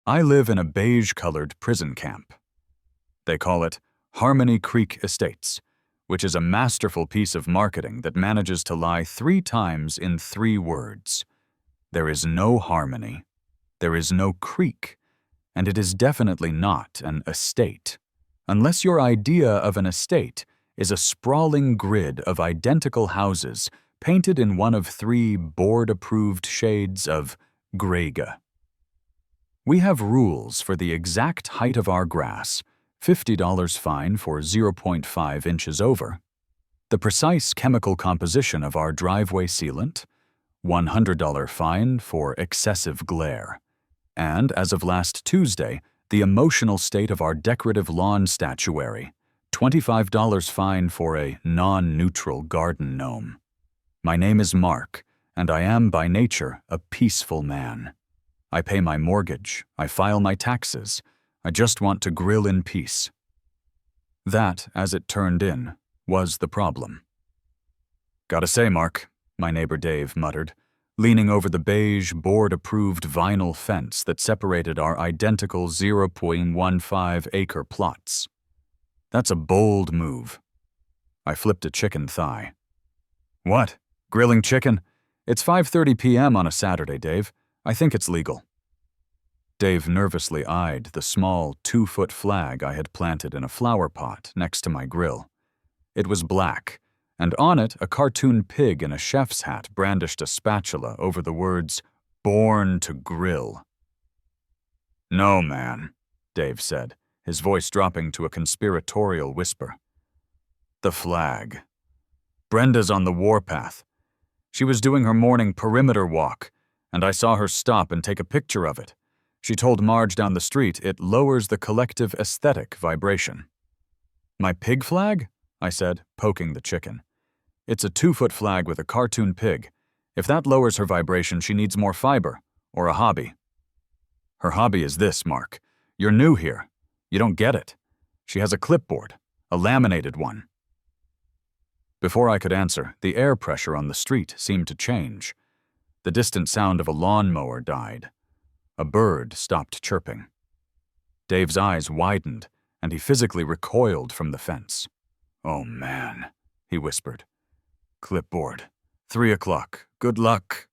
I live in a beige-colored prison camp. They call it Harmony Creek Estates, which is a masterful piece of marketing that manages to lie 3 times in 3 words. There is no harmony, there is no creek, and it is definitely not an estate, unless your idea of an estate is a sprawling grid of identical houses painted in one of 3 board-approved shades of grayga. We have rules for the exact height of our grass, $50 fine for 0.5 inches over, the precise chemical composition of our driveway sealant, $100 fine for excessive glare, and, as of last Tuesday, the emotional state of our decorative lawn statuary, $25 fine for a non-neutral garden gnome. My name is Mark, and I am by nature a peaceful man. I pay my mortgage, I file my taxes, I just want to grill in peace. That, as it turned in, was the problem. Gotta say, Mark, my neighbor Dave muttered, leaning over the beige, board-approved vinyl fence that separated our identical 0.15-acre plots. That's a bold move. I flipped a chicken thigh. What? Grilling chicken? It's 5:30 p.m. on a Saturday, Dave. I think it's legal. Dave nervously eyed the small 2-foot flag I had planted in a flower pot next to my grill. It was black, and on it a cartoon pig in a chef's hat brandished a spatula over the words, "Born to Grill." "No, man," Dave said, his voice dropping to a conspiratorial whisper. "The flag. Brenda's on the warpath. She was doing her morning perimeter walk, and I saw her stop and take a picture of it. She told Marge down the street it lowers the collective aesthetic vibration." "My pig flag?" I said, poking the chicken. "It's a 2-foot flag with a cartoon pig. If that lowers her vibration, she needs more fiber, or a hobby." "Her hobby is this, Mark. You're new here. You don't get it. She has a clipboard, a laminated one." Before I could answer, the air pressure on the street seemed to change. The distant sound of a lawnmower died. A bird stopped chirping. Dave's eyes widened, and he physically recoiled from the fence. "Oh, man," he whispered. "Clipboard. 3 o'clock. Good luck."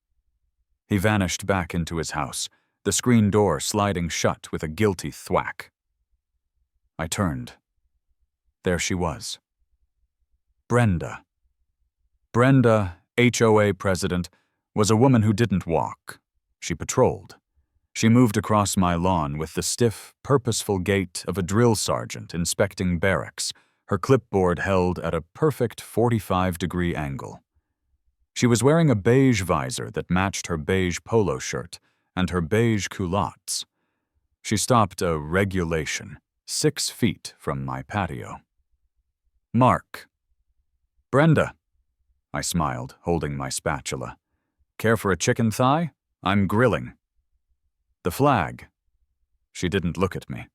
He vanished back into his house, the screen door sliding shut with a guilty thwack. I turned. There she was. Brenda. Brenda, HOA president, was a woman who didn't walk. She patrolled. She moved across my lawn with the stiff, purposeful gait of a drill sergeant inspecting barracks, her clipboard held at a perfect 45-degree angle. She was wearing a beige visor that matched her beige polo shirt and her beige culottes. She stopped a regulation, 6 feet from my patio. "Mark." "Brenda." I smiled, holding my spatula. "Care for a chicken thigh? I'm grilling." "The flag." She didn't look at me.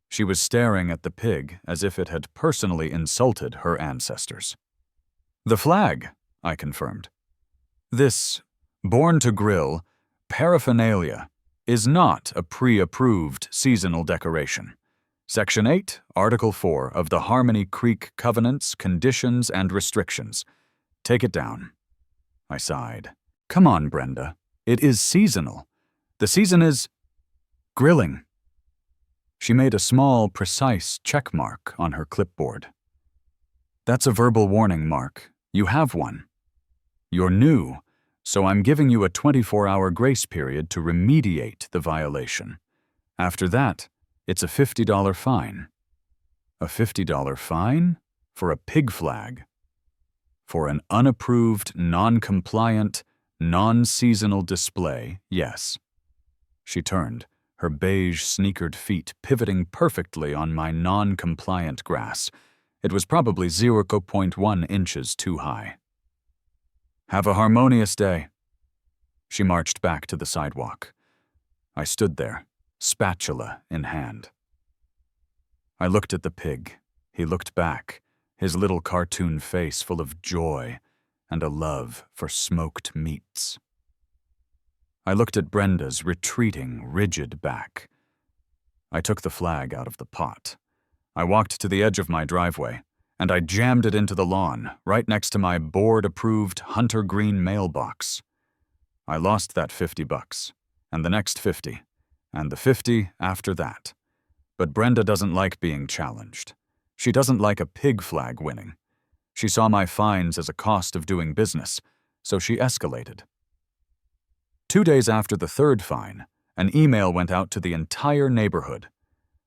She was staring at the pig as if it had personally insulted her ancestors. "The flag," I confirmed. "This Born to Grill paraphernalia is not a pre-approved seasonal decoration. Section 8, Article 4 of the Harmony Creek Covenants, Conditions, and Restrictions. Take it down." I sighed. "Come on, Brenda. It is seasonal. The season is grilling." She made a small, precise check mark on her clipboard. "That's a verbal warning, Mark. You have one. You're new, so I'm giving you a 24-hour grace period to remediate the violation. After that, it's a $50 fine." A $50 fine? For a pig flag? For an unapproved, non-compliant, non-seasonal display, yes. She turned, her beige sneakered feet pivoting perfectly on my non-compliant grass. It was probably 0.1 inches too high. "Have a harmonious day." She marched back to the sidewalk. I stood there, spatula in hand. I looked at the pig. He looked back, his little cartoon face full of joy and a love for smoked meats. I looked at Brenda's retreating, rigid back, I took the flag out of the pot. I walked to the edge of my driveway, and I jammed it into the lawn, right next to my board-approved hunter green mailbox. I lost that $50, and the next 50, and the 50 after that. But Brenda doesn't like being challenged. She doesn't like a pig flag winning. She saw my fines as a cost of doing business, so she escalated. 2 days after the third fine, an email went out to the entire neighborhood.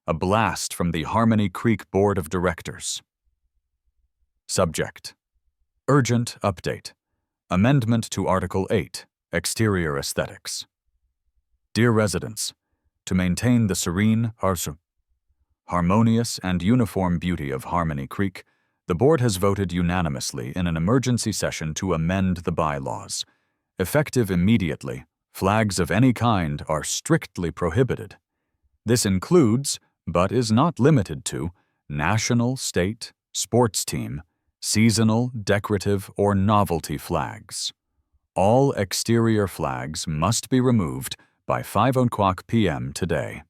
A blast from the Harmony Creek Board of Directors. Subject: Urgent update. Amendment to Article 8, Exterior Aesthetics. Dear residents, to maintain the serene, harmonious, and uniform beauty of Harmony Creek, the board has voted unanimously in an emergency session to amend the bylaws. Effective immediately, flags of any kind are strictly prohibited. This includes, but is not limited to, national, state, sports team, seasonal, decorative, or novelty flags. All exterior flags must be removed by 5:00 p.m. today.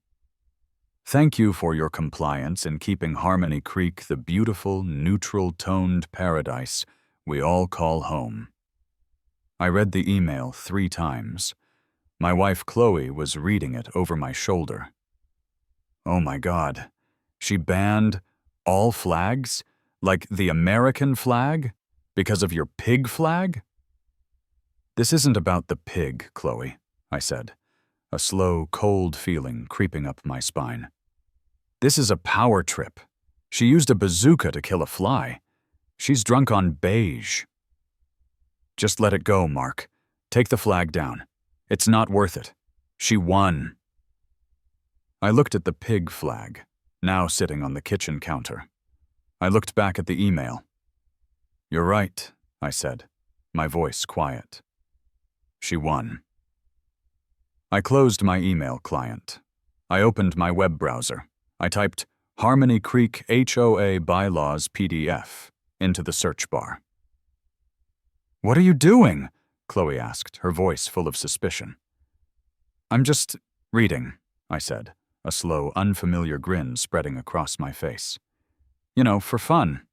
Thank you for your compliance in keeping Harmony Creek the beautiful, neutral-toned paradise we all call home. I read the email 3 times. My wife Chloe was reading it over my shoulder. Oh my God, she banned all flags? Like the American flag? Because of your pig flag? This isn't about the pig, Chloe, I said, a slow, cold feeling creeping up my spine. This is a power trip. She used a bazooka to kill a fly. She's drunk on beige. Just let it go, Mark. Take the flag down. It's not worth it. She won. I looked at the pig flag, now sitting on the kitchen counter. I looked back at the email. You're right, I said, my voice quiet. She won. I closed my email client. I opened my web browser. I typed Harmony Creek HOA Bylaws PDF into the search bar. What are you doing? Chloe asked, her voice full of suspicion. I'm just reading, I said, a slow, unfamiliar grin spreading across my face. You know, for fun.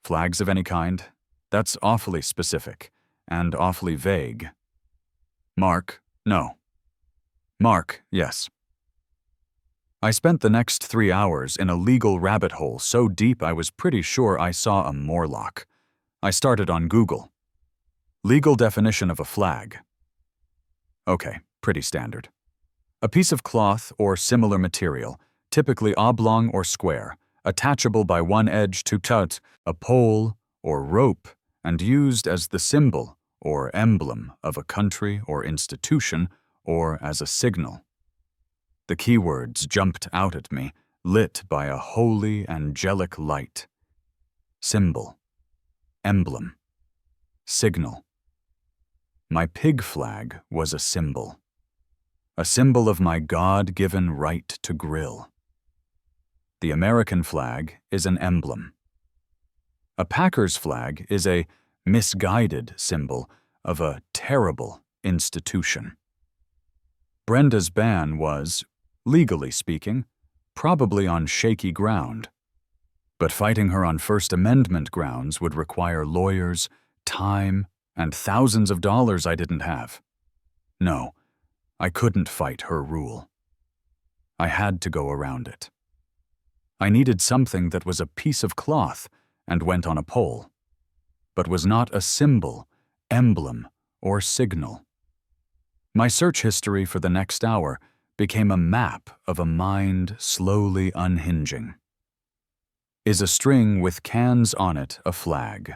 Flags of any kind? That's awfully specific and awfully vague. Mark, no. Mark, yes. I spent the next 3 hours in a legal rabbit hole so deep I was pretty sure I saw a Morlock. I started on Google. Legal definition of a flag. Okay, pretty standard. A piece of cloth or similar material, typically oblong or square, attachable by one edge to a pole or rope, and used as the symbol or emblem of a country or institution, or as a signal. The keywords jumped out at me, lit by a holy, angelic light. Symbol, emblem, signal. My pig flag was a symbol of my God-given right to grill. The American flag is an emblem. A Packers flag is a misguided symbol of a terrible institution. Brenda's ban was, legally speaking, probably on shaky ground. But fighting her on First Amendment grounds would require lawyers, time, and thousands of dollars I didn't have. No, I couldn't fight her rule. I had to go around it. I needed something that was a piece of cloth and went on a pole, but was not a symbol, emblem, or signal. My search history for the next hour became a map of a mind slowly unhinging. Is a string with cans on it a flag?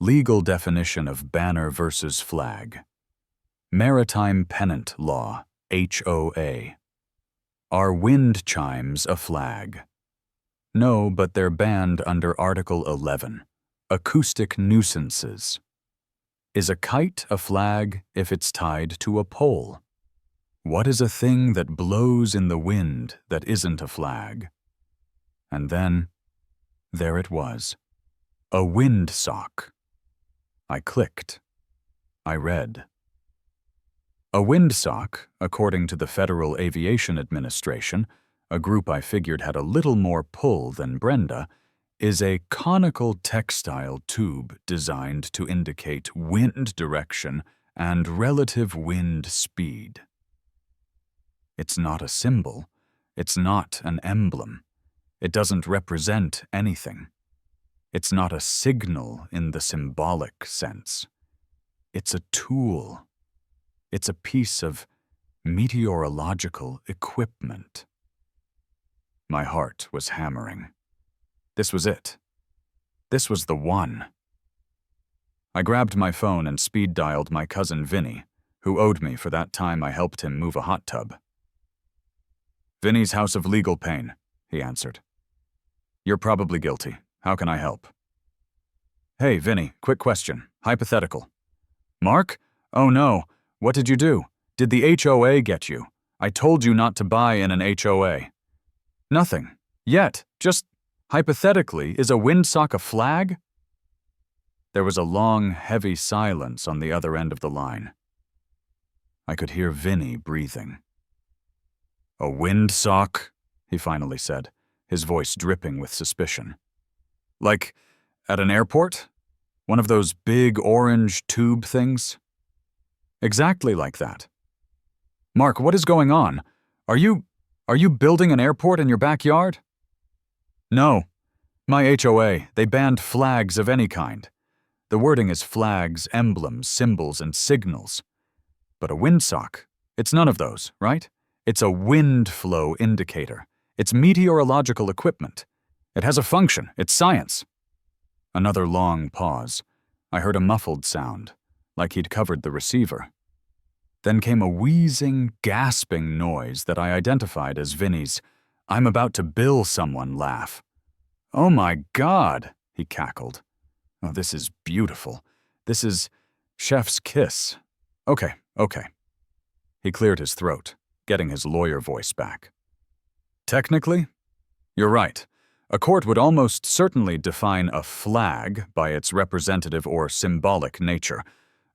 Legal definition of banner versus flag. Maritime Pennant Law, HOA. Are wind chimes a flag? No, but they're banned under Article 11, Acoustic Nuisances. Is a kite a flag if it's tied to a pole? What is a thing that blows in the wind that isn't a flag? And then, there it was. A windsock. I clicked. I read. A windsock, according to the Federal Aviation Administration, a group I figured had a little more pull than Brenda, is a conical textile tube designed to indicate wind direction and relative wind speed. It's not a symbol. It's not an emblem. It doesn't represent anything. It's not a signal in the symbolic sense. It's a tool. It's a piece of meteorological equipment. My heart was hammering. This was it. This was the one. I grabbed my phone and speed-dialed my cousin Vinny, who owed me for that time I helped him move a hot tub. "Vinny's House of Legal Pain," he answered. "You're probably guilty. How can I help?" "Hey, Vinny, quick question. Hypothetical." "Mark? Oh no. What did you do? Did the HOA get you? I told you not to buy in an HOA." "Nothing. Yet. Just hypothetically, is a windsock a flag?" There was a long, heavy silence on the other end of the line. I could hear Vinny breathing. "A windsock," he finally said, his voice dripping with suspicion. "Like at an airport? One of those big orange tube things?" "Exactly like that." "Mark, what is going on? Are you building an airport in your backyard?" "No. My HOA, they banned flags of any kind. The wording is flags, emblems, symbols, and signals. But a windsock, it's none of those, right? It's a wind flow indicator. It's meteorological equipment. It has a function. It's science." Another long pause. I heard a muffled sound, like he'd covered the receiver. Then came a wheezing, gasping noise that I identified as Vinny's "I'm about to bill someone" laugh. "Oh my God," he cackled. "Oh, this is beautiful. This is chef's kiss. Okay. He cleared his throat, getting his lawyer voice back. "Technically, you're right. A court would almost certainly define a flag by its representative or symbolic nature.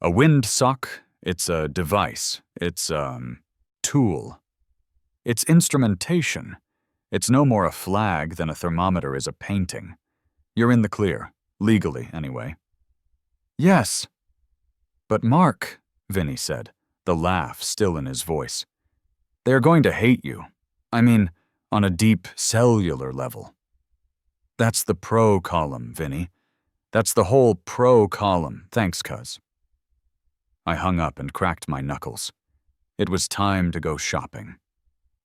A windsock, it's a device. It's a tool. It's instrumentation. It's no more a flag than a thermometer is a painting. You're in the clear, legally anyway." "Yes." "But Mark," Vinny said, the laugh still in his voice, "they're going to hate you. I mean, on a deep cellular level." "That's the pro column, Vinny. That's the whole pro column. Thanks, cuz." I hung up and cracked my knuckles. It was time to go shopping.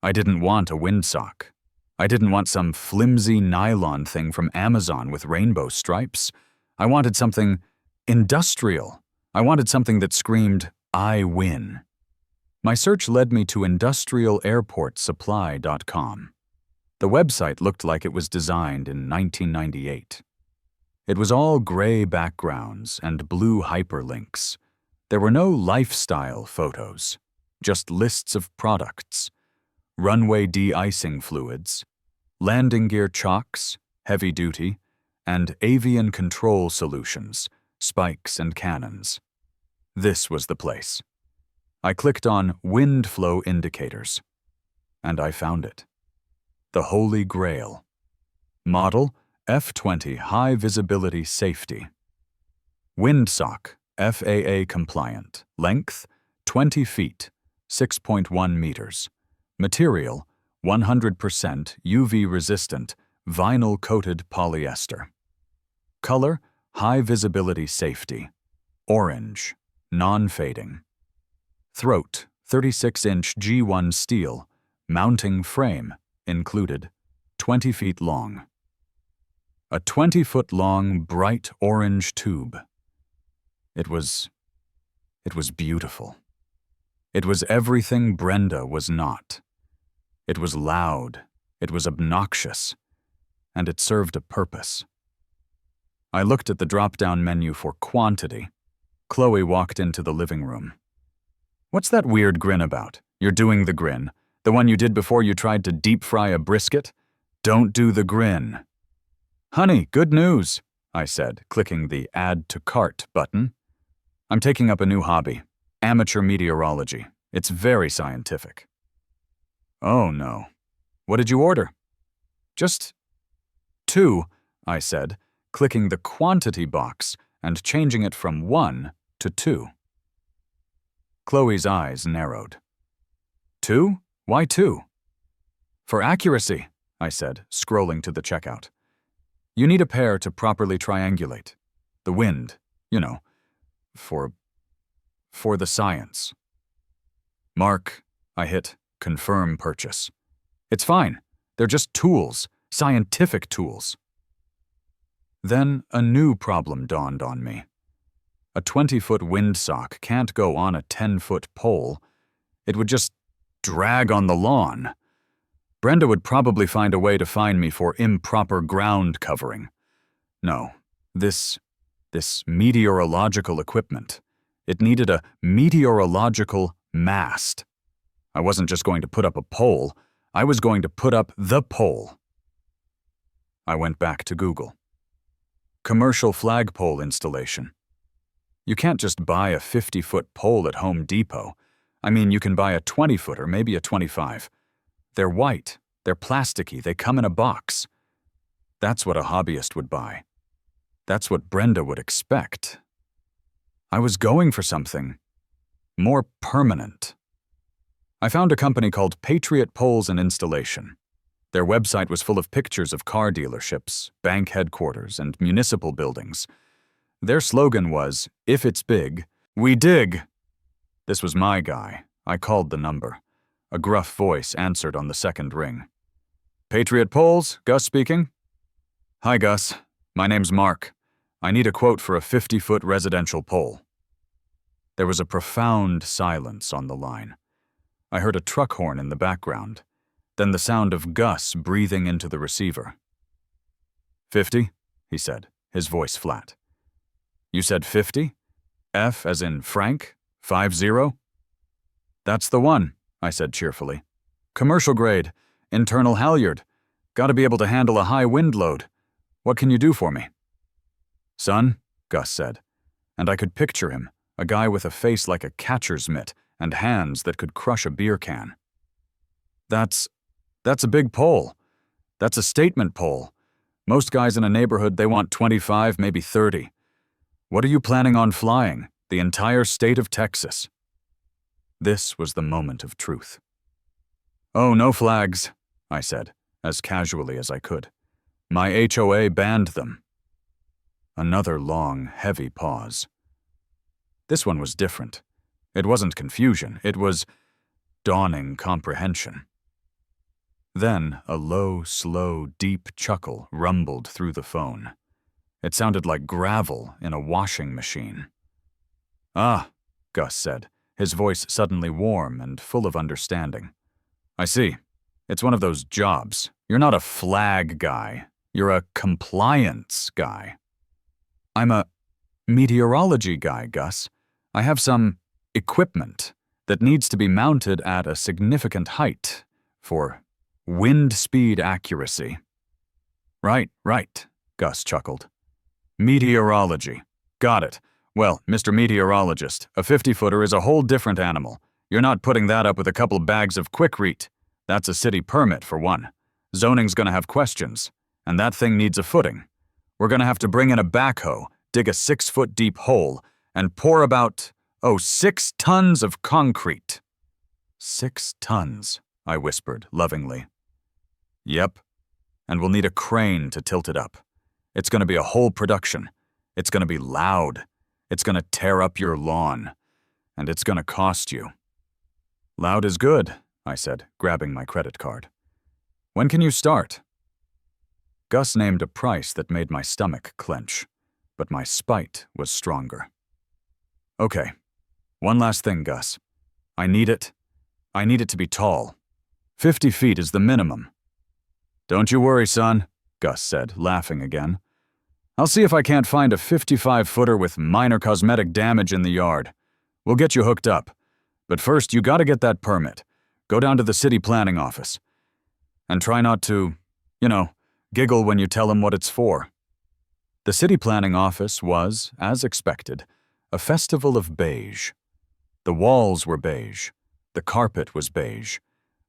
I didn't want a windsock. I didn't want some flimsy nylon thing from Amazon with rainbow stripes. I wanted something industrial. I wanted something that screamed, "I win." My search led me to industrialairportsupply.com. The website looked like it was designed in 1998. It was all gray backgrounds and blue hyperlinks. There were no lifestyle photos, just lists of products: runway de-icing fluids, landing gear chocks, heavy duty, and avian control solutions, spikes and cannons. This was the place. I clicked on wind flow indicators, and I found it. The Holy Grail. Model F20 High Visibility Safety. Windsock, FAA compliant. Length 20 feet, 6.1 meters. Material 100% UV resistant, vinyl coated polyester. Color high visibility safety. Orange, non-fading. Throat 36-inch G1 steel, mounting frame included, 20 feet long. A 20-foot-long bright orange tube. It was beautiful. It was everything Brenda was not. It was loud, it was obnoxious, and it served a purpose. I looked at the drop-down menu for quantity. Chloe walked into the living room. "What's that weird grin about? You're doing the grin. The one you did before you tried to deep fry a brisket? Don't do the grin." "Honey, good news," I said, clicking the Add to Cart button. "I'm taking up a new hobby, amateur meteorology. It's very scientific." "Oh no." What did you order? Just 2, I said, clicking the quantity box and changing it from 1 to 2. Chloe's eyes narrowed. 2? Why 2? For accuracy, I said, scrolling to the checkout. You need a pair to properly triangulate. The wind, you know, for the science. Mark, I hit confirm purchase. It's fine. They're just tools, scientific tools. Then a new problem dawned on me. A 20-foot windsock can't go on a 10-foot pole. It would just drag on the lawn. Brenda would probably find a way to fine me for improper ground covering. No, this meteorological equipment. It needed a meteorological mast. I wasn't just going to put up a pole, I was going to put up the pole. I went back to Google. Commercial flagpole installation. You can't just buy a 50-foot pole at Home Depot. I mean, you can buy a 20-foot or maybe a 25. They're white, they're plasticky, they come in a box. That's what a hobbyist would buy. That's what Brenda would expect. I was going for something more permanent. I found a company called Patriot Poles and Installation. Their website was full of pictures of car dealerships, bank headquarters, and municipal buildings. Their slogan was, "If it's big, we dig." This was my guy. I called the number. A gruff voice answered on the second ring. Patriot Poles, Gus speaking. Hi, Gus. My name's Mark. I need a quote for a 50-foot residential pole. There was a profound silence on the line. I heard a truck horn in the background, then the sound of Gus breathing into the receiver. 50, he said, his voice flat. You said 50? F as in Frank? 50? That's the one, I said cheerfully. Commercial grade, internal halyard. Gotta be able to handle a high wind load. What can you do for me? Son, Gus said, and I could picture him, a guy with a face like a catcher's mitt and hands that could crush a beer can. That's a big pole. That's a statement pole. Most guys in a neighborhood, they want 25, maybe 30. What are you planning on flying? The entire state of Texas? This was the moment of truth. Oh, no flags, I said, as casually as I could. My HOA banned them. Another long, heavy pause. This one was different. It wasn't confusion, it was dawning comprehension. Then a low, slow, deep chuckle rumbled through the phone. It sounded like gravel in a washing machine. Ah, Gus said, his voice suddenly warm and full of understanding. I see. It's one of those jobs. You're not a flag guy. You're a compliance guy. I'm a meteorology guy, Gus. I have some equipment that needs to be mounted at a significant height for wind speed accuracy. Right, Gus chuckled. Meteorology. Got it. Well, Mr. Meteorologist, a 50-footer is a whole different animal. You're not putting that up with a couple bags of Quikrete. That's a city permit, for one. Zoning's gonna have questions, and that thing needs a footing. We're gonna have to bring in a backhoe, dig a 6-foot deep hole, and pour about, 6 tons of concrete. 6 tons, I whispered lovingly. Yep, and we'll need a crane to tilt it up. It's gonna be a whole production. It's gonna be loud. It's gonna tear up your lawn. And it's gonna cost you. Loud is good, I said, grabbing my credit card. When can you start? Gus named a price that made my stomach clench, but my spite was stronger. Okay, one last thing, Gus. I need it to be tall. 50 feet is the minimum. Don't you worry, son, Gus said, laughing again. I'll see if I can't find a 55-footer with minor cosmetic damage in the yard. We'll get you hooked up. But first, you gotta get that permit. Go down to the city planning office. And try not to, giggle when you tell them what it's for. The city planning office was, as expected, a festival of beige. The walls were beige. The carpet was beige.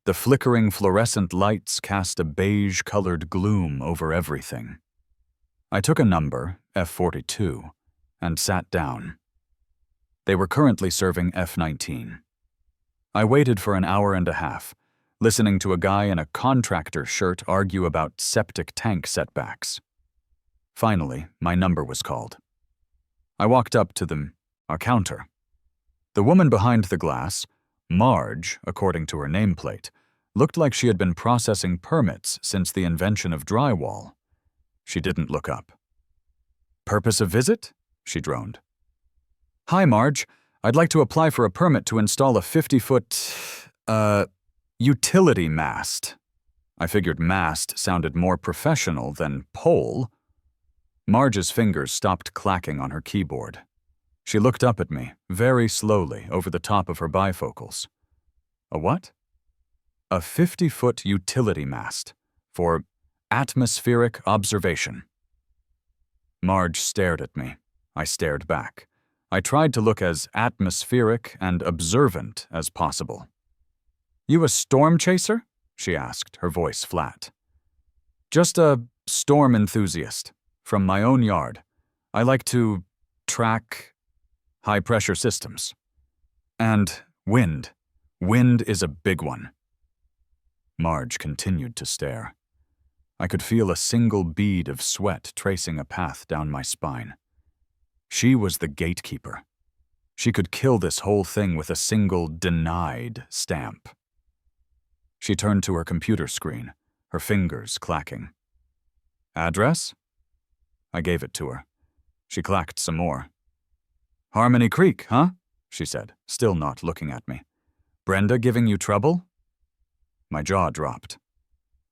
The flickering fluorescent lights cast a beige-colored gloom over everything. I took a number, F42, and sat down. They were currently serving F19. I waited for an hour and a half, listening to a guy in a contractor shirt argue about septic tank setbacks. Finally, my number was called. I walked up to our counter. The woman behind the glass, Marge, according to her nameplate, looked like she had been processing permits since the invention of drywall. She didn't look up. "Purpose of visit?" she droned. "Hi, Marge. I'd like to apply for a permit to install a 50-foot, utility mast." I figured mast sounded more professional than pole. Marge's fingers stopped clacking on her keyboard. She looked up at me, very slowly, over the top of her bifocals. "A what?" "A 50-foot utility mast for atmospheric observation." Marge stared at me. I stared back. I tried to look as atmospheric and observant as possible. "You a storm chaser?" she asked, her voice flat. "Just a storm enthusiast. From my own yard. I like to track high-pressure systems. And wind. Wind is a big one." Marge continued to stare. I could feel a single bead of sweat tracing a path down my spine. She was the gatekeeper. She could kill this whole thing with a single denied stamp. She turned to her computer screen, her fingers clacking. "Address?" I gave it to her. She clacked some more. "Harmony Creek, huh?" she said, still not looking at me. "Brenda giving you trouble?" My jaw dropped.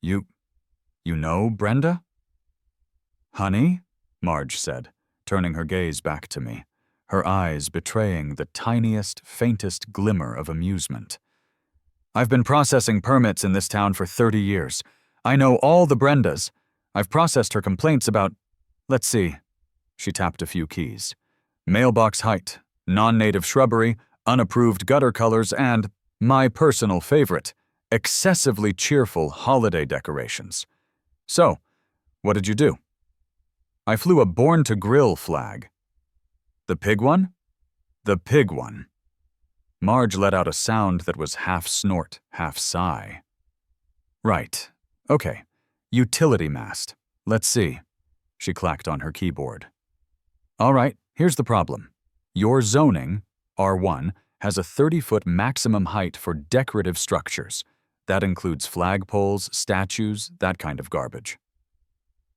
You know Brenda?" "Honey?" Marge said, turning her gaze back to me, her eyes betraying the tiniest, faintest glimmer of amusement. "I've been processing permits in this town for 30 years. I know all the Brendas. I've processed her complaints about, let's see." She tapped a few keys. "Mailbox height, non-native shrubbery, unapproved gutter colors, and, my personal favorite, excessively cheerful holiday decorations. So, what did you do?" "I flew a Born to Grill flag." "The pig one?" "The pig one." Marge let out a sound that was half snort, half sigh. "Right. Okay. Utility mast. Let's see." She clacked on her keyboard. "All right, here's the problem. Your zoning, R1, has a 30-foot maximum height for decorative structures. That includes flagpoles, statues, that kind of garbage."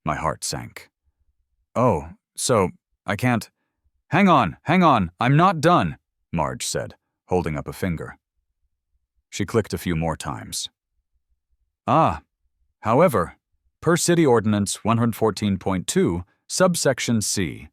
My heart sank. "Oh, so I can't—" Hang on, I'm not done," Marge said, holding up a finger. She clicked a few more times. However, per City Ordinance 114.2, subsection C,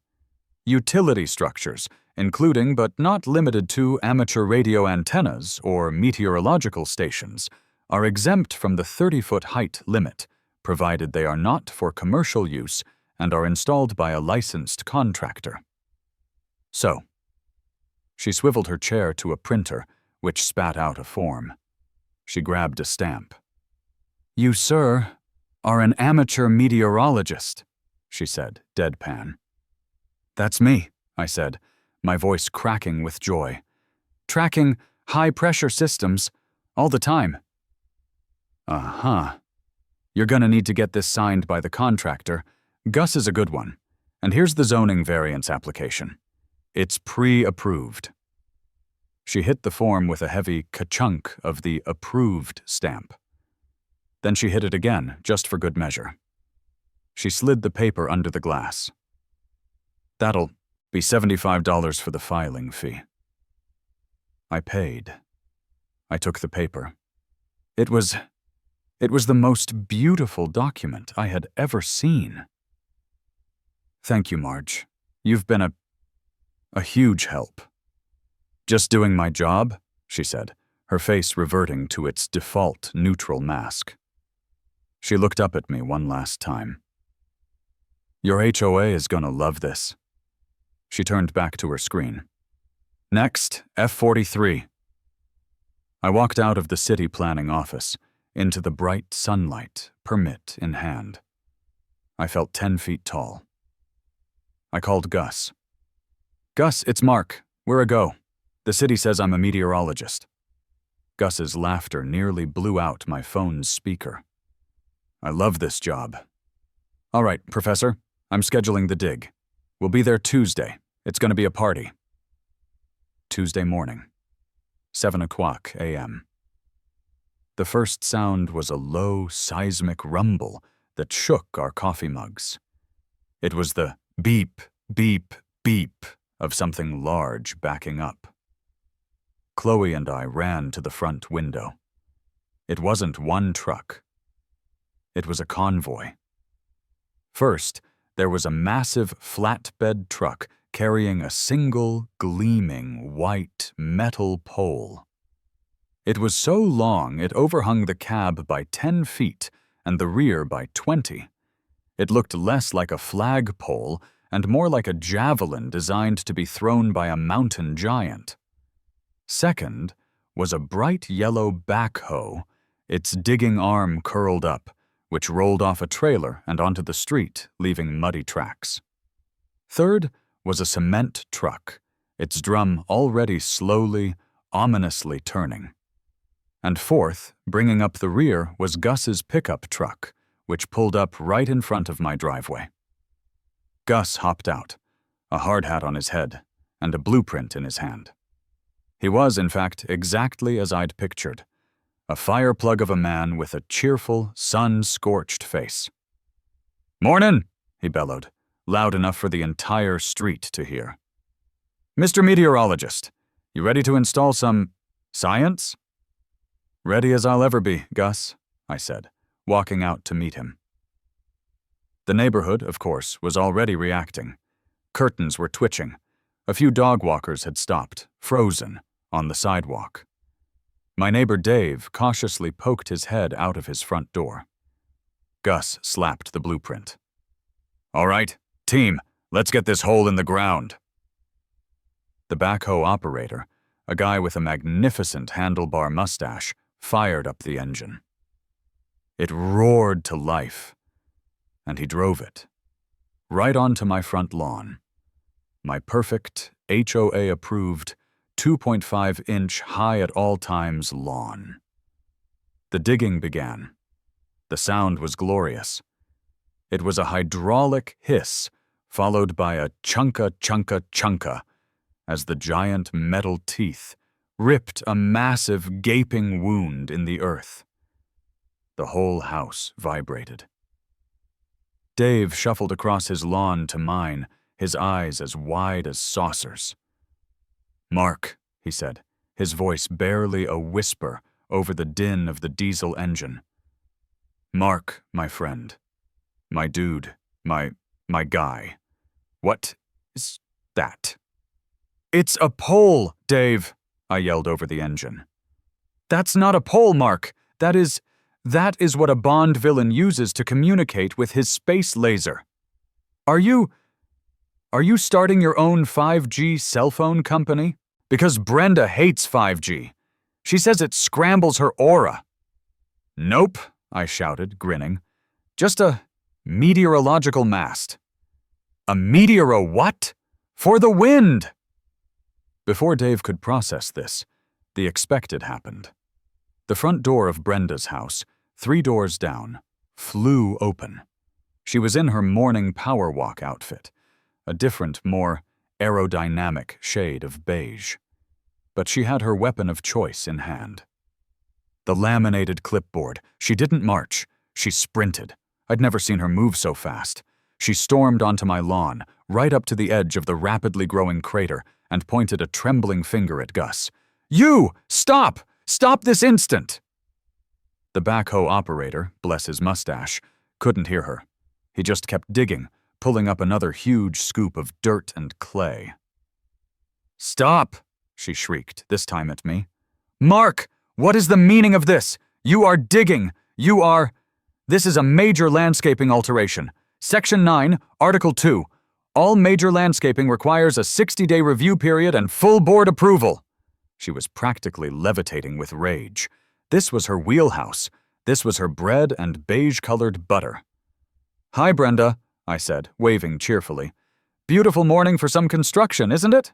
utility structures, including but not limited to amateur radio antennas or meteorological stations, are exempt from the 30-foot height limit, provided they are not for commercial use and are installed by a licensed contractor. So, she swiveled her chair to a printer, which spat out a form. She grabbed a stamp. "You, sir, are an amateur meteorologist," she said, deadpan. "That's me," I said, my voice cracking with joy. "Tracking high-pressure systems all the time." "Uh-huh. You're gonna need to get this signed by the contractor. Gus is a good one. And here's the zoning variance application. It's pre-approved." She hit the form with a heavy ka-chunk of the approved stamp. Then she hit it again, just for good measure. She slid the paper under the glass. "That'll be $75 for the filing fee." I paid. I took the paper. It was the most beautiful document I had ever seen. "Thank you, Marge. You've been a huge help." "Just doing my job," she said, her face reverting to its default neutral mask. She looked up at me one last time. "Your HOA is gonna love this." She turned back to her screen. "Next, F43. I walked out of the city planning office, into the bright sunlight, permit in hand. I felt 10 feet tall. I called Gus. "Gus, it's Mark. We're a go. The city says I'm a meteorologist." Gus's laughter nearly blew out my phone's speaker. "I love this job." "All right, Professor, I'm scheduling the dig. We'll be there Tuesday. It's going to be a party." Tuesday morning, 7:00 a.m. The first sound was a low, seismic rumble that shook our coffee mugs. It was the beep, beep, beep of something large backing up. Chloe and I ran to the front window. It wasn't one truck. It was a convoy. First, there was a massive flatbed truck carrying a single, gleaming, white metal pole. It was so long it overhung the cab by 10 feet and the rear by 20. It looked less like a flagpole and more like a javelin designed to be thrown by a mountain giant. Second was a bright yellow backhoe, its digging arm curled up, which rolled off a trailer and onto the street, leaving muddy tracks. Third was a cement truck, its drum already slowly, ominously turning. And fourth, bringing up the rear, was Gus's pickup truck, which pulled up right in front of my driveway. Gus hopped out, a hard hat on his head and a blueprint in his hand. He was, in fact, exactly as I'd pictured, a fireplug of a man with a cheerful, sun-scorched face. "Mornin'," he bellowed, loud enough for the entire street to hear. "Mr. Meteorologist, you ready to install some science?" "Ready as I'll ever be, Gus," I said, walking out to meet him. The neighborhood, of course, was already reacting. Curtains were twitching. A few dog walkers had stopped, frozen, on the sidewalk. My neighbor Dave cautiously poked his head out of his front door. Gus slapped the blueprint. "All right, team, let's get this hole in the ground." The backhoe operator, a guy with a magnificent handlebar mustache, fired up the engine. It roared to life, and he drove it right onto my front lawn, my perfect, HOA-approved, 2.5-inch high-at-all-times lawn. The digging began. The sound was glorious. It was a hydraulic hiss, followed by a chunka, chunka, chunka, as the giant metal teeth ripped a massive, gaping wound in the earth. The whole house vibrated. Dave shuffled across his lawn to mine, his eyes as wide as saucers. "Mark," he said, his voice barely a whisper over the din of the diesel engine. "Mark, my friend, my dude, my guy, what is that?" "It's a pole, Dave," I yelled over the engine. "That's not a pole, Mark. That is what a Bond villain uses to communicate with his space laser. Are you starting your own 5G cell phone company? Because Brenda hates 5G. She says it scrambles her aura." "Nope," I shouted, grinning. "Just a meteorological mast." "A meteoro what? For the wind!" Before Dave could process this, the expected happened. The front door of Brenda's house, 3 doors down, flew open. She was in her morning power walk outfit, a different, more aerodynamic shade of beige. But she had her weapon of choice in hand. The laminated clipboard. She didn't march. She sprinted. I'd never seen her move so fast. She stormed onto my lawn, right up to the edge of the rapidly growing crater, and pointed a trembling finger at Gus. "You! Stop! Stop this instant!" The backhoe operator, bless his mustache, couldn't hear her. He just kept digging, pulling up another huge scoop of dirt and clay. "Stop!" she shrieked, this time at me. "Mark, what is the meaning of this? You are digging. This is a major landscaping alteration. Section 9, Article 2. All major landscaping requires a 60-day review period and full board approval. She was practically levitating with rage. This was her wheelhouse. This was her bread and beige-colored butter. "Hi, Brenda," I said, waving cheerfully. "Beautiful morning for some construction, isn't it?"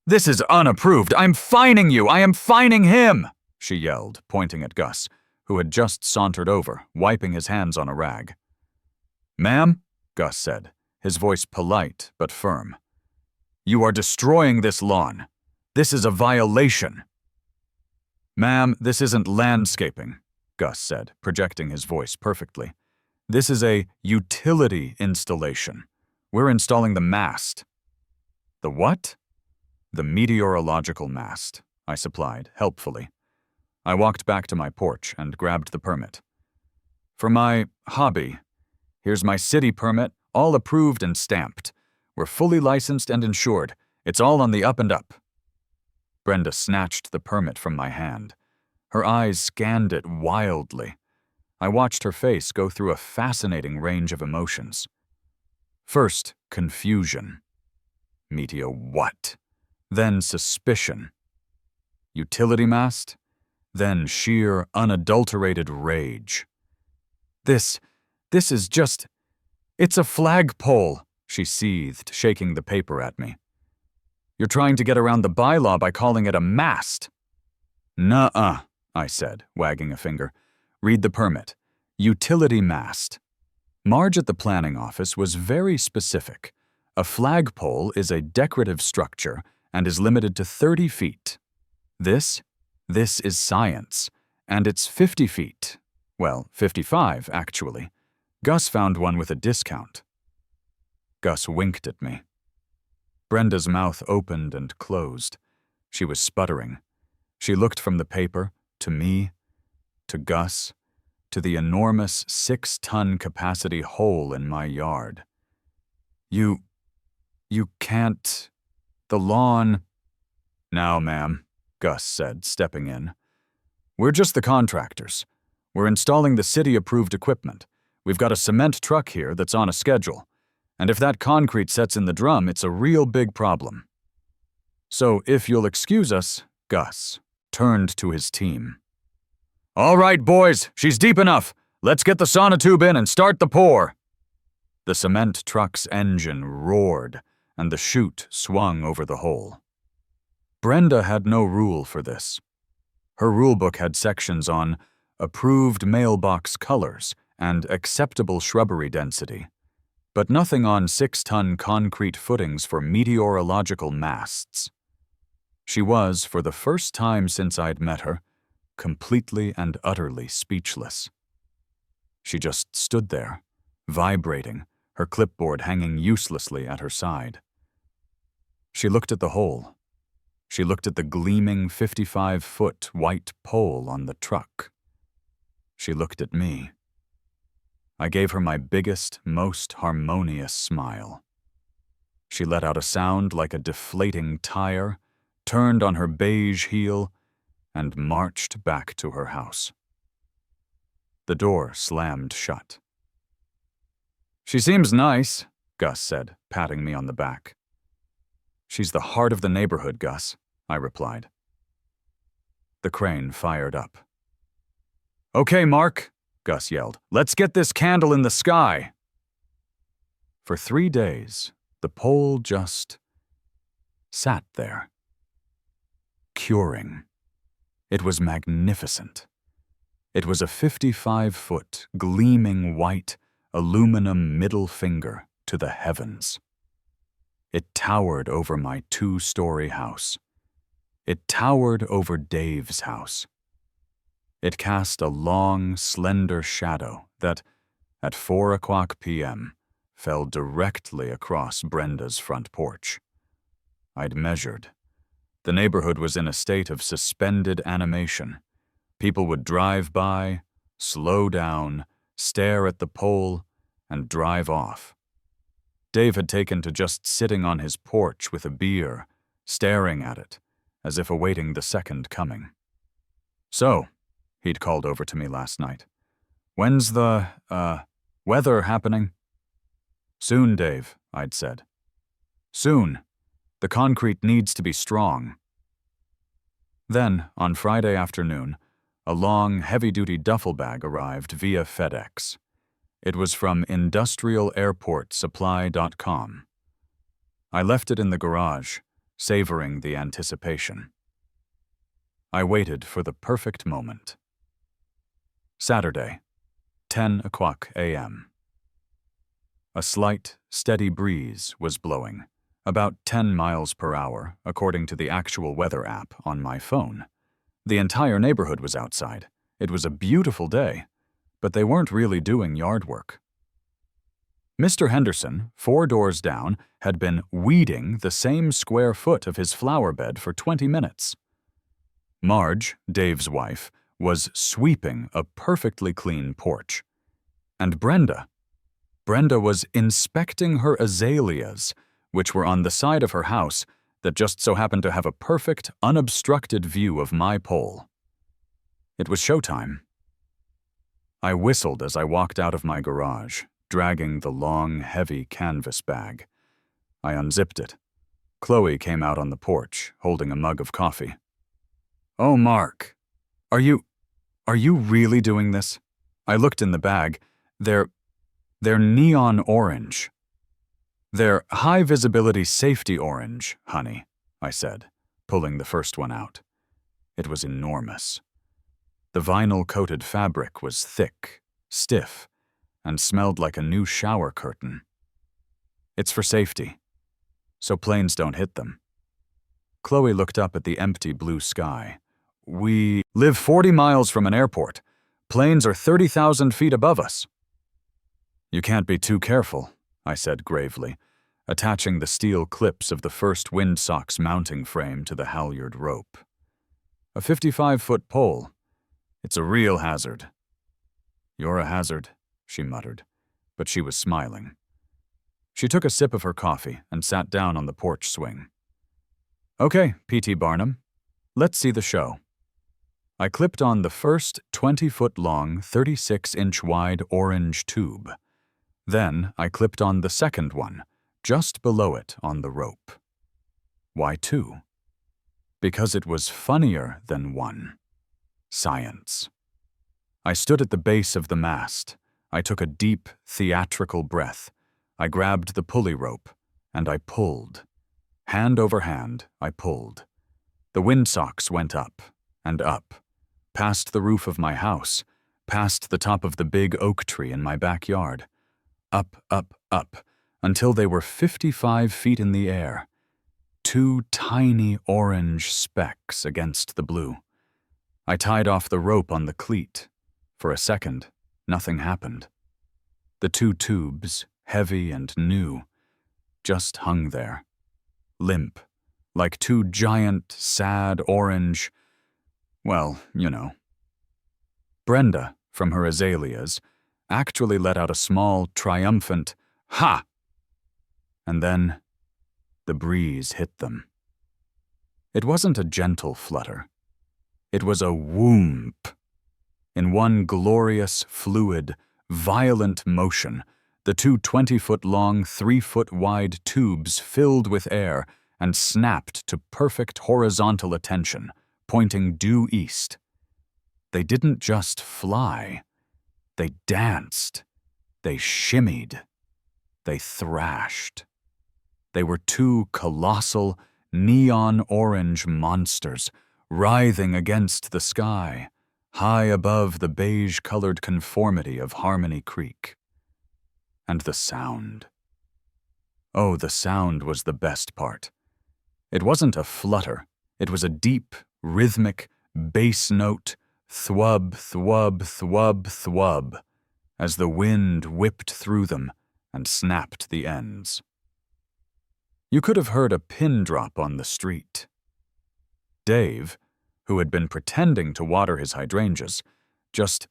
"This is unapproved. I'm fining you. I am fining him," she yelled, pointing at Gus, who had just sauntered over, wiping his hands on a rag. "Ma'am," Gus said, his voice polite but firm, "you are destroying this lawn. This is a violation." "Ma'am, this isn't landscaping," Gus said, projecting his voice perfectly. "This is a utility installation. We're installing the mast." "The what?" "The meteorological mast," I supplied, helpfully. I walked back to my porch and grabbed the permit. "For my hobby. Here's my city permit, all approved and stamped. We're fully licensed and insured. It's all on the up and up." Brenda snatched the permit from my hand. Her eyes scanned it wildly. I watched her face go through a fascinating range of emotions. First, confusion. Meteo what? Then suspicion. Utility mast? Then sheer, unadulterated rage. This is just... It's a flagpole, she seethed, shaking the paper at me. "You're trying to get around the bylaw by calling it a mast." "Nuh-uh," I said, wagging a finger. "Read the permit. Utility mast." Marge at the planning office was very specific. A flagpole is a decorative structure and is limited to 30 feet. This is science, and it's 50 feet. Well, 55, actually. Gus found one with a discount. Gus winked at me. Brenda's mouth opened and closed. She was sputtering. She looked from the paper, to me, to Gus, to the enormous 6-ton capacity hole in my yard. You can't... The lawn..." "Now, ma'am," Gus said, stepping in. "We're just the contractors. We're installing the city-approved equipment. We've got a cement truck here that's on a schedule. And if that concrete sets in the drum, it's a real big problem." So, if you'll excuse us, Gus turned to his team. "All right, boys, she's deep enough. Let's get the sonotube in and start the pour." The cement truck's engine roared, and the chute swung over the hole. Brenda had no rule for this. Her rulebook had sections on approved mailbox colors and acceptable shrubbery density, but nothing on 6-ton concrete footings for meteorological masts. She was, for the first time since I'd met her, completely and utterly speechless. She just stood there, vibrating, her clipboard hanging uselessly at her side. She looked at the hole. She looked at the gleaming 55-foot white pole on the truck. She looked at me. I gave her my biggest, most harmonious smile. She let out a sound like a deflating tire, turned on her beige heel, and marched back to her house. The door slammed shut. "She seems nice," Gus said, patting me on the back. "She's the heart of the neighborhood, Gus," I replied. The crane fired up. "Okay, Mark," Gus yelled. "Let's get this candle in the sky." For 3 days, the pole just sat there, curing. It was magnificent. It was a 55-foot, gleaming white, aluminum middle finger to the heavens. It towered over my 2-story house. It towered over Dave's house. It cast a long, slender shadow that, at 4:00 p.m., fell directly across Brenda's front porch. I'd measured. The neighborhood was in a state of suspended animation. People would drive by, slow down, stare at the pole, and drive off. Dave had taken to just sitting on his porch with a beer, staring at it, as if awaiting the second coming. "So," he'd called over to me last night, "when's the, weather happening?" "Soon, Dave," I'd said. "Soon. The concrete needs to be strong." Then, on Friday afternoon, a long, heavy-duty duffel bag arrived via FedEx. It was from industrialairportsupply.com. I left it in the garage, savoring the anticipation. I waited for the perfect moment. Saturday, 10 o'clock a.m. A slight, steady breeze was blowing, about 10 miles per hour, according to the actual weather app on my phone. The entire neighborhood was outside. It was a beautiful day, but they weren't really doing yard work. Mr. Henderson, 4 doors down, had been weeding the same square foot of his flower bed for 20 minutes. Marge, Dave's wife, was sweeping a perfectly clean porch. And Brenda was inspecting her azaleas, which were on the side of her house that just so happened to have a perfect, unobstructed view of my pole. It was showtime. I whistled as I walked out of my garage, dragging the long, heavy canvas bag. I unzipped it. Chloe came out on the porch, holding a mug of coffee. "Oh, Mark, are you really doing this?" I looked in the bag. They're neon orange. "They're high-visibility safety orange, honey," I said, pulling the first one out. It was enormous. The vinyl-coated fabric was thick, stiff, and smelled like a new shower curtain. "It's for safety, so planes don't hit them." Chloe looked up at the empty blue sky. "We live 40 miles from an airport. Planes are 30,000 feet above us." "You can't be too careful," I said gravely, attaching the steel clips of the first Windsocks mounting frame to the halyard rope. "A 55-foot pole. It's a real hazard." "You're a hazard," she muttered, but she was smiling. She took a sip of her coffee and sat down on the porch swing. "Okay, P.T. Barnum, let's see the show." I clipped on the first 20-foot-long, 36-inch-wide orange tube. Then I clipped on the second one, just below it on the rope. Why 2? Because it was funnier than 1. Science. I stood at the base of the mast. I took a deep, theatrical breath. I grabbed the pulley rope, and I pulled. Hand over hand, I pulled. The windsocks went up and up, past the roof of my house, past the top of the big oak tree in my backyard. Up, up, up, until they were 55 feet in the air. 2 tiny orange specks against the blue. I tied off the rope on the cleat. For a second, nothing happened. The 2 tubes, heavy and new, just hung there, limp, like 2 giant, sad orange, well, you know. Brenda, from her azaleas, actually let out a small, triumphant, "Ha!" And then the breeze hit them. It wasn't a gentle flutter. It was a whoomp. In one glorious, fluid, violent motion, the 2 20-foot-long, 3-foot-wide tubes filled with air and snapped to perfect horizontal attention, pointing due east. They didn't just fly. They danced. They shimmied. They thrashed. They were 2 colossal, neon-orange monsters, writhing against the sky, high above the beige-colored conformity of Harmony Creek. And the sound. Oh, the sound was the best part. It wasn't a flutter. It was a deep, rhythmic, bass note, thwub, thwub, thwub, thwub, as the wind whipped through them and snapped the ends. You could have heard a pin drop on the street. Dave, who had been pretending to water his hydrangeas, just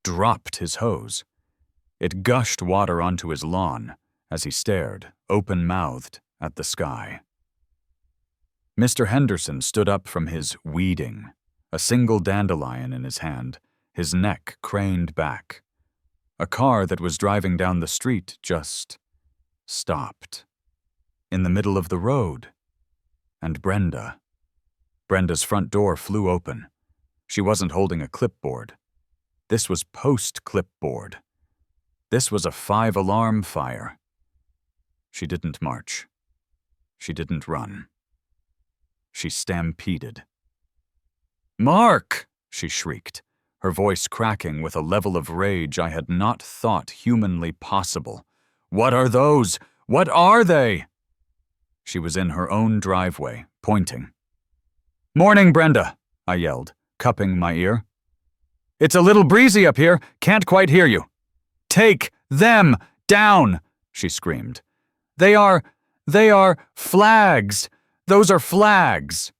dropped his hose. It gushed water onto his lawn as he stared, open-mouthed, at the sky. Mr. Henderson stood up from his weeding, a single dandelion in his hand, his neck craned back. A car that was driving down the street just stopped. In the middle of the road. And Brenda Brenda's front door flew open. She wasn't holding a clipboard. This was post-clipboard. This was a 5-alarm fire. She didn't march. She didn't run. She stampeded. "Mark!" she shrieked, her voice cracking with a level of rage I had not thought humanly possible. "What are those? What are they?" She was in her own driveway, pointing. "Morning, Brenda," I yelled, cupping my ear. "It's a little breezy up here, can't quite hear you." "Take them down," she screamed. They are flags. Those are flags."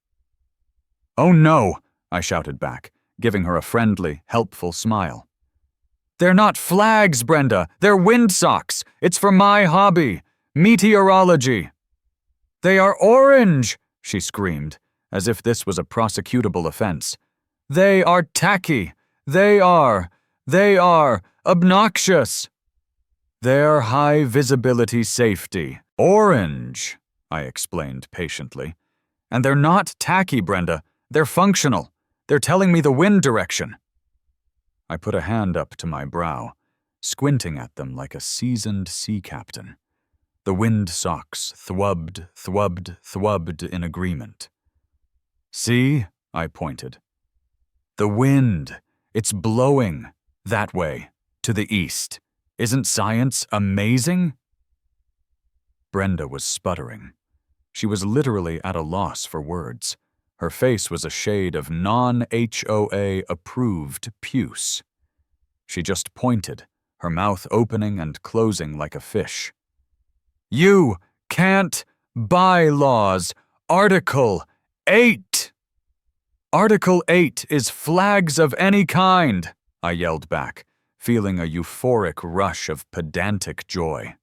"Oh no," I shouted back, giving her a friendly, helpful smile. "They're not flags, Brenda. They're Windsocks. It's for my hobby, meteorology." "They are orange," she screamed, as if this was a prosecutable offense. "They are tacky. They are obnoxious." "They're high-visibility safety. Orange," I explained patiently. "And they're not tacky, Brenda. They're functional. They're telling me the wind direction." I put a hand up to my brow, squinting at them like a seasoned sea captain. The Windsocks thwubbed, thwubbed, thwubbed in agreement. "See?" I pointed. "The wind. It's blowing. That way. To the east. Isn't science amazing?" Brenda was sputtering. She was literally at a loss for words. Her face was a shade of non-HOA-approved puce. She just pointed, her mouth opening and closing like a fish. "You can't bylaws. Article 8! Article 8 is flags of any kind," I yelled back, feeling a euphoric rush of pedantic joy.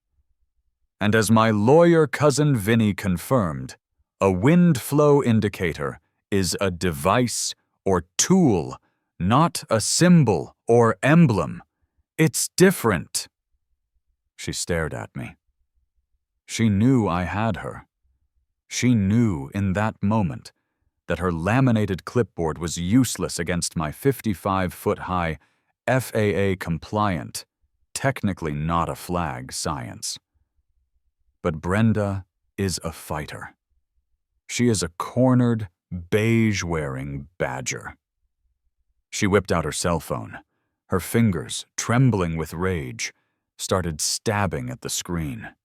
And as my lawyer cousin Vinny confirmed, a wind flow indicator is a device or tool, not a symbol or emblem. It's different. She stared at me. She knew I had her. She knew in that moment that her laminated clipboard was useless against my 55-foot-high, FAA-compliant, technically not a flag science. But Brenda is a fighter. She is a cornered, beige-wearing badger. She whipped out her cell phone. Her fingers, trembling with rage, started stabbing at the screen.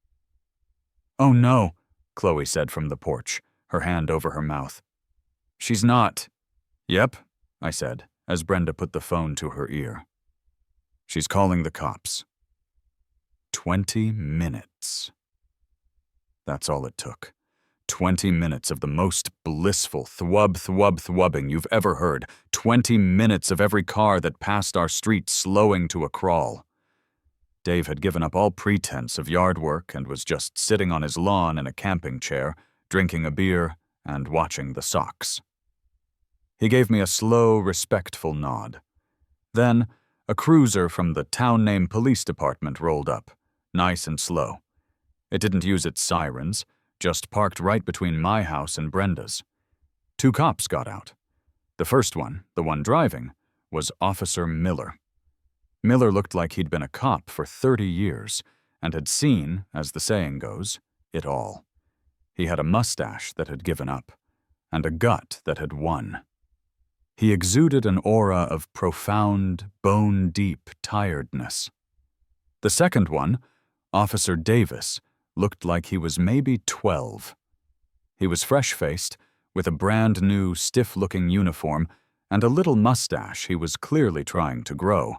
"Oh no," Chloe said from the porch, her hand over her mouth. "She's not." "Yep," I said, as Brenda put the phone to her ear. "She's calling the cops." 20 minutes. That's all it took. 20 minutes of the most blissful thwub-thwub-thwubbing you've ever heard. 20 minutes of every car that passed our street slowing to a crawl. Dave had given up all pretense of yard work and was just sitting on his lawn in a camping chair, drinking a beer and watching the Sox. He gave me a slow, respectful nod. Then, a cruiser from the town name police department rolled up, nice and slow. It didn't use its sirens, just parked right between my house and Brenda's. 2 cops got out. The first one, the one driving, was Officer Miller. Miller looked like he'd been a cop for 30 years and had seen, as the saying goes, it all. He had a mustache that had given up, and a gut that had won. He exuded an aura of profound, bone-deep tiredness. The second one, Officer Davis, looked like he was maybe 12. He was fresh-faced, with a brand-new, stiff-looking uniform and a little mustache he was clearly trying to grow,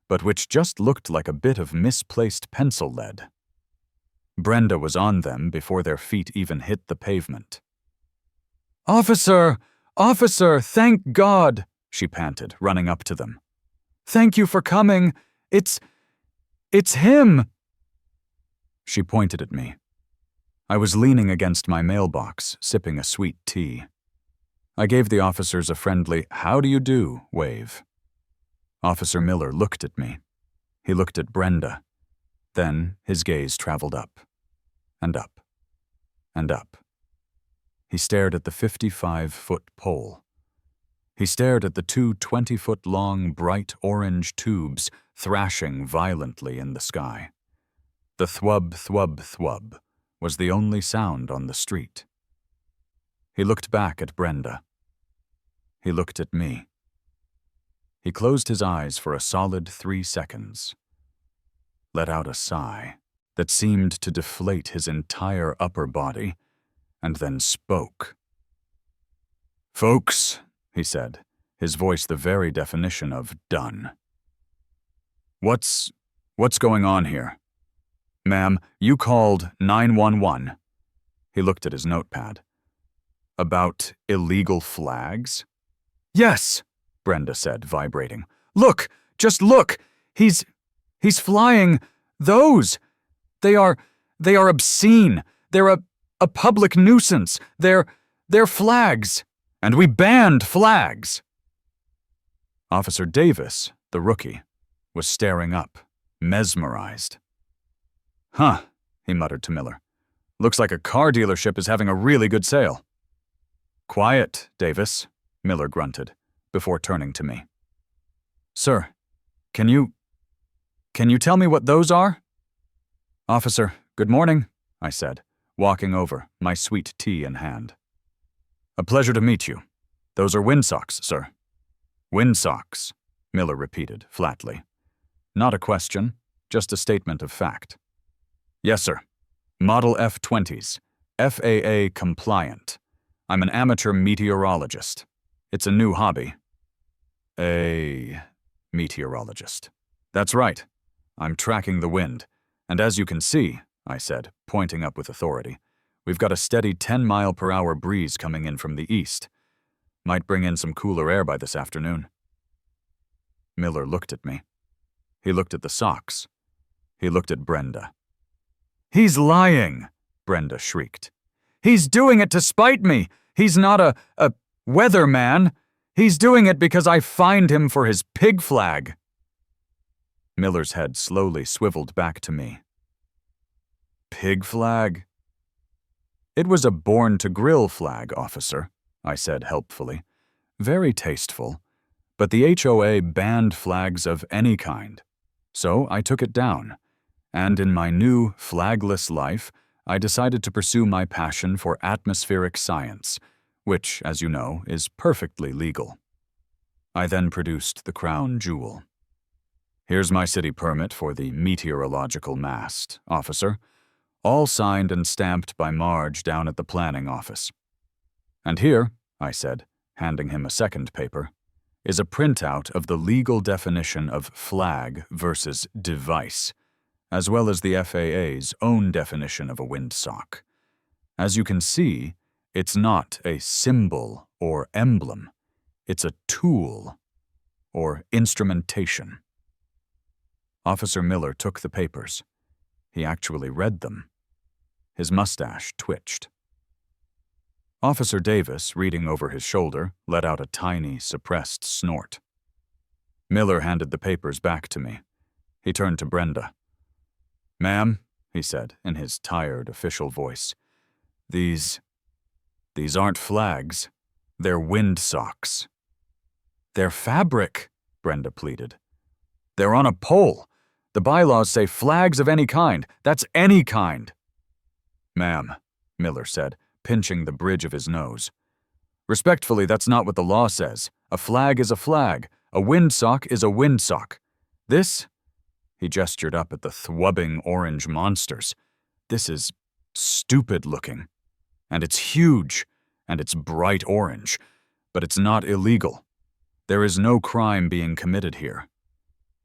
but which just looked like a bit of misplaced pencil lead. Brenda was on them before their feet even hit the pavement. "Officer! Officer, thank God!" she panted, running up to them. "Thank you for coming. It's him!" She pointed at me. I was leaning against my mailbox, sipping a sweet tea. I gave the officers a friendly, "How do you do?" wave. Officer Miller looked at me. He looked at Brenda. Then his gaze traveled up, and up, and up. He stared at the 55-foot pole. He stared at the two 20-foot-long bright orange tubes thrashing violently in the sky. The thwub, thwub, thwub was the only sound on the street. He looked back at Brenda. He looked at me. He closed his eyes for a solid 3 seconds, let out a sigh that seemed to deflate his entire upper body, and then spoke. "Folks," he said, his voice the very definition of done. What's going on here? Ma'am, you called 911. He looked at his notepad. About illegal flags? Yes, Brenda said, vibrating. Look, just look. He's flying those. They are obscene. They're a public nuisance. They're flags. And we banned flags. Officer Davis, the rookie, was staring up, mesmerized. Huh, he muttered to Miller. Looks like a car dealership is having a really good sale. Quiet, Davis, Miller grunted, before turning to me. Sir, can you tell me what those are? Officer, good morning, I said, walking over, my sweet tea in hand. A pleasure to meet you. Those are Windsocks, sir. Windsocks, Miller repeated, flatly. Not a question, just a statement of fact. Yes, sir. Model F-20s, FAA compliant. I'm an amateur meteorologist. It's a new hobby. A meteorologist. That's right. I'm tracking the wind. And as you can see, I said, pointing up with authority, we've got a steady 10-mile-per-hour breeze coming in from the east. Might bring in some cooler air by this afternoon. Miller looked at me. He looked at the socks. He looked at Brenda. He's lying, Brenda shrieked. He's doing it to spite me. He's not a weatherman. He's doing it because I fined him for his pig flag. Miller's head slowly swiveled back to me. Pig flag? It was a born-to-grill flag, officer, I said helpfully. Very tasteful. But the HOA banned flags of any kind. So I took it down. And in my new, flagless life, I decided to pursue my passion for atmospheric science, which, as you know, is perfectly legal. I then produced the crown jewel. Here's my city permit for the meteorological mast, officer, all signed and stamped by Marge down at the planning office. And here, I said, handing him a second paper, is a printout of the legal definition of flag versus device, as well as the FAA's own definition of a windsock. As you can see, it's not a symbol or emblem. It's a tool or instrumentation. Officer Miller took the papers. He actually read them. His mustache twitched. Officer Davis, reading over his shoulder, let out a tiny, suppressed snort. Miller handed the papers back to me. He turned to Brenda. Ma'am, he said in his tired, official voice, these aren't flags. They're windsocks. They're fabric, Brenda pleaded. They're on a pole. The bylaws say flags of any kind. That's any kind. Ma'am, Miller said, pinching the bridge of his nose. Respectfully, that's not what the law says. A flag is a flag. A windsock is a windsock. This, he gestured up at the thwubbing orange monsters. This is stupid looking. And it's huge. And it's bright orange. But it's not illegal. There is no crime being committed here.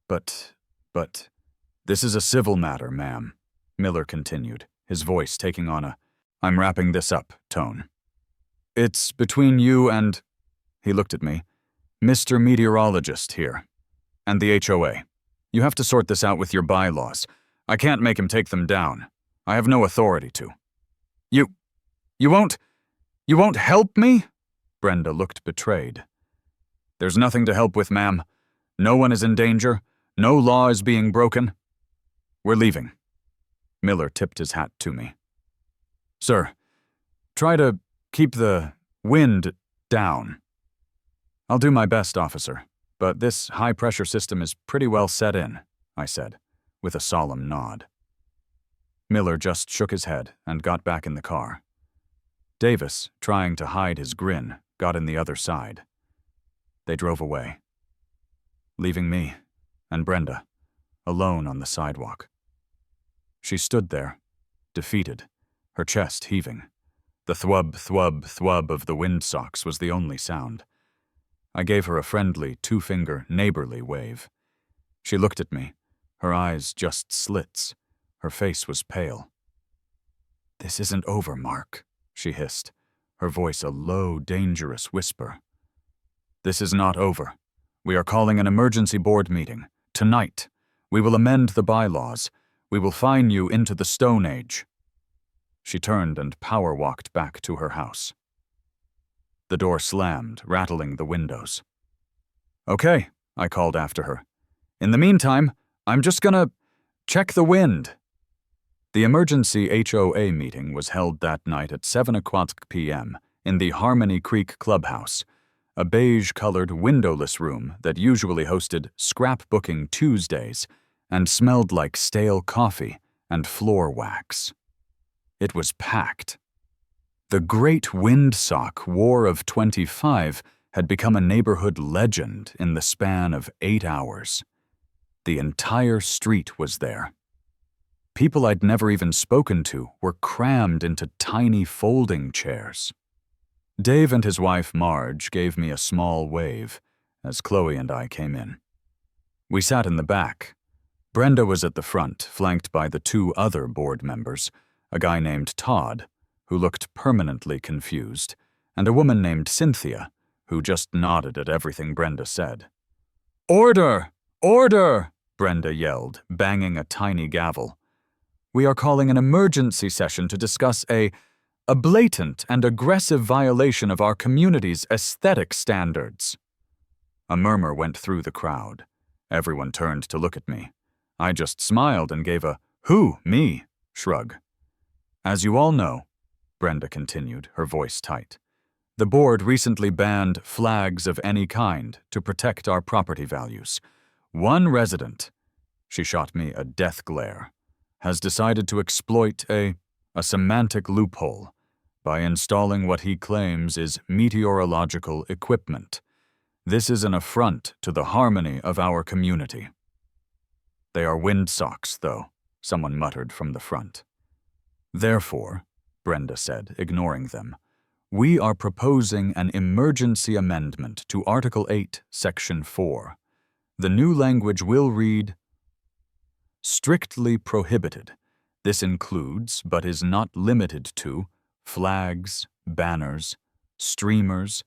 But, this is a civil matter, ma'am, Miller continued, his voice taking on a I'm wrapping this up tone. It's between you and, he looked at me, Mr. Meteorologist here, and the HOA. You have to sort this out with your bylaws. I can't make him take them down. I have no authority to. You won't help me? Brenda looked betrayed. There's nothing to help with, ma'am. No one is in danger. No law is being broken. We're leaving. Miller tipped his hat to me. Sir, try to Keep the wind down. I'll do my best, officer, but this high-pressure system is pretty well set in, I said, with a solemn nod. Miller just shook his head and got back in the car. Davis, trying to hide his grin, got in the other side. They drove away, leaving me and Brenda alone on the sidewalk. She stood there, defeated, her chest heaving. The thwub, thwub, thwub of the Windsocks was the only sound. I gave her a friendly, two-finger, neighborly wave. She looked at me, her eyes just slits. Her face was pale. "This isn't over, Mark," she hissed, her voice a low, dangerous whisper. "This is not over. We are calling an emergency board meeting. Tonight. We will amend the bylaws. We will fine you into the Stone Age." She turned and power-walked back to her house. The door slammed, rattling the windows. "Okay," I called after her. "In the meantime, I'm just gonna check the wind." The emergency HOA meeting was held that night at 7 o'clock p.m. in the Harmony Creek Clubhouse, a beige-colored windowless room that usually hosted scrapbooking Tuesdays and smelled like stale coffee and floor wax. It was packed. The Great Windsock War of 25 had become a neighborhood legend in the span of 8 hours. The entire street was there. People I'd never even spoken to were crammed into tiny folding chairs. Dave and his wife Marge gave me a small wave as Chloe and I came in. We sat in the back. Brenda was at the front, flanked by the two other board members, a guy named Todd, who looked permanently confused, and a woman named Cynthia, who just nodded at everything Brenda said. "Order! Order!" Brenda yelled, banging a tiny gavel. "We are calling an emergency session to discuss a blatant and aggressive violation of our community's aesthetic standards." A murmur went through the crowd. Everyone turned to look at me. I just smiled and gave a "Who, me?" shrug. "As you all know," Brenda continued, her voice tight, "the board recently banned flags of any kind to protect our property values. One resident," she shot me a death glare, "has decided to exploit a semantic loophole by installing what he claims is meteorological equipment. This is an affront to the harmony of our community." "They are Windsocks, though," someone muttered from the front. "Therefore," Brenda said, ignoring them, "we are proposing an emergency amendment to Article 8, Section 4. The new language will read, strictly prohibited. This includes, but is not limited to, flags, banners, streamers,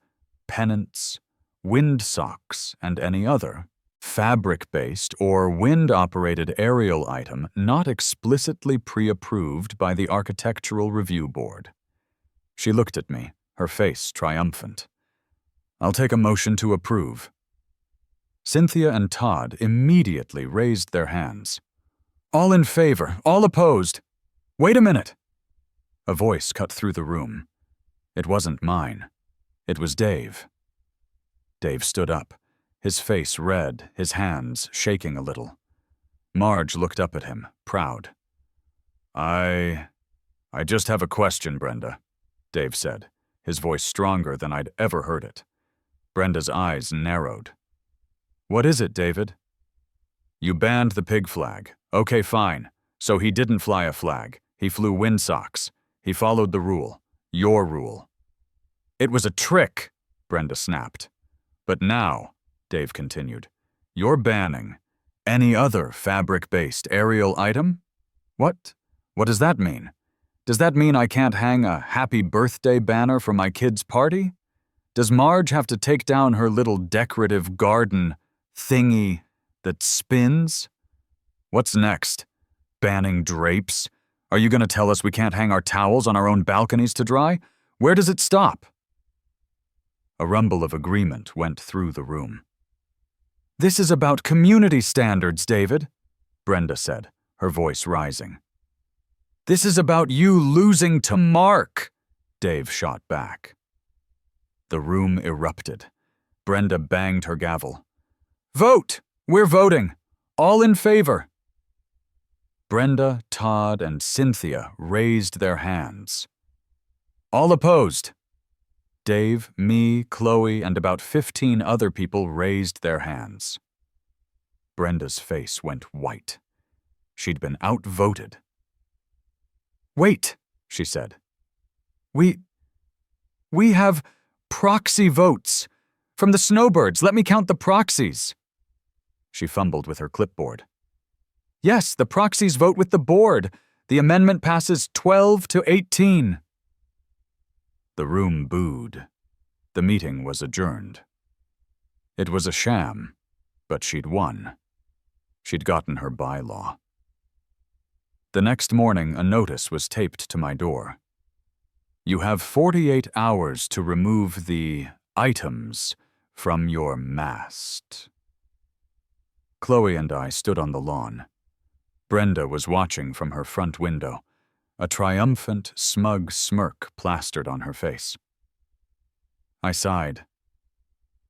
pennants, windsocks, and any other fabric-based or wind-operated aerial item not explicitly pre-approved by the Architectural Review Board." She looked at me, her face triumphant. "I'll take a motion to approve." Cynthia and Todd immediately raised their hands. "All in favor, all opposed. Wait a minute." A voice cut through the room. It wasn't mine. It was Dave. Dave stood up, his face red, his hands shaking a little. Marge looked up at him, proud. I just have a question, Brenda," Dave said, his voice stronger than I'd ever heard it. Brenda's eyes narrowed. "What is it, David?" "You banned the pig flag. Okay, fine. So he didn't fly a flag. He flew windsocks. He followed the rule. Your rule." "It was a trick," Brenda snapped. "But now," Dave continued, "you're banning any other fabric-based aerial item? What? What does that mean? Does that mean I can't hang a happy birthday banner for my kid's party? Does Marge have to take down her little decorative garden thingy that spins? What's next? Banning drapes? Are you going to tell us we can't hang our towels on our own balconies to dry? Where does it stop?" A rumble of agreement went through the room. "This is about community standards, David," Brenda said, her voice rising. "This is about you losing to Mark. Dave shot back. The room erupted. Brenda banged her gavel. Vote! We're voting! All in favor! Brenda, Todd, and Cynthia raised their hands. All opposed! Dave, me, Chloe, and about 15 other people raised their hands. Brenda's face went white. She'd been outvoted. Wait, she said. We have proxy votes. From the snowbirds, let me count the proxies. She fumbled with her clipboard. Yes, the proxies vote with the board. The amendment passes 12-18. The room booed. The meeting was adjourned. It was a sham, but she'd won. She'd gotten her bylaw. The next morning, a notice was taped to my door. You have 48 hours to remove the items from your mast. Chloe and I stood on the lawn. Brenda was watching from her front window, a triumphant, smug smirk plastered on her face. I sighed.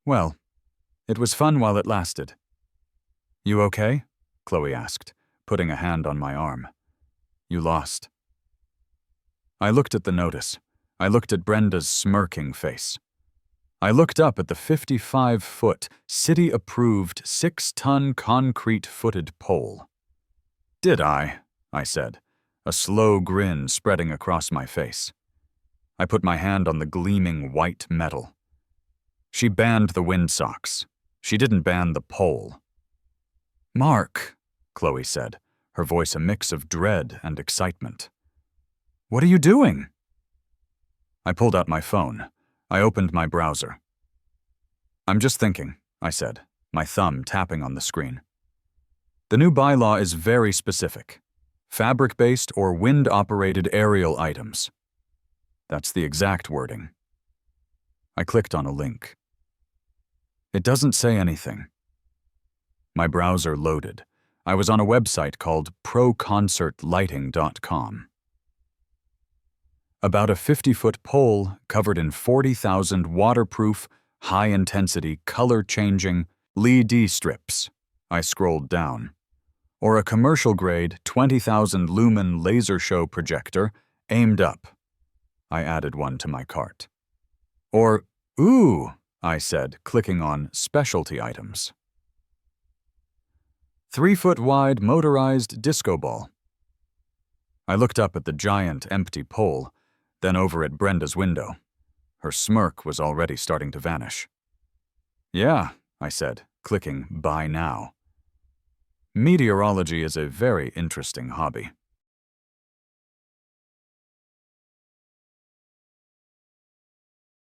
Well, it was fun while it lasted. You okay? Chloe asked, putting a hand on my arm. You lost. I looked at the notice. I looked at Brenda's smirking face. I looked up at the 55-foot, city-approved, 6-ton concrete-footed pole. Did I said, a slow grin spreading across my face. I put my hand on the gleaming white metal. She banned the Windsocks. She didn't ban the pole. Mark, Chloe said, her voice a mix of dread and excitement. What are you doing? I pulled out my phone. I opened my browser. I'm just thinking, I said, my thumb tapping on the screen. The new bylaw is very specific. Fabric-based or wind-operated aerial items. That's the exact wording. I clicked on a link. It doesn't say anything. My browser loaded. I was on a website called proconcertlighting.com. About a 50-foot pole covered in 40,000 waterproof, high-intensity, color-changing LED strips. I scrolled down. Or a commercial-grade 20,000 lumen laser show projector aimed up. I added one to my cart. Or, ooh, I said, clicking on specialty items. 3-foot-wide motorized disco ball. I looked up at the giant empty pole, then over at Brenda's window. Her smirk was already starting to vanish. Yeah, I said, clicking Buy Now. Meteorology is a very interesting hobby.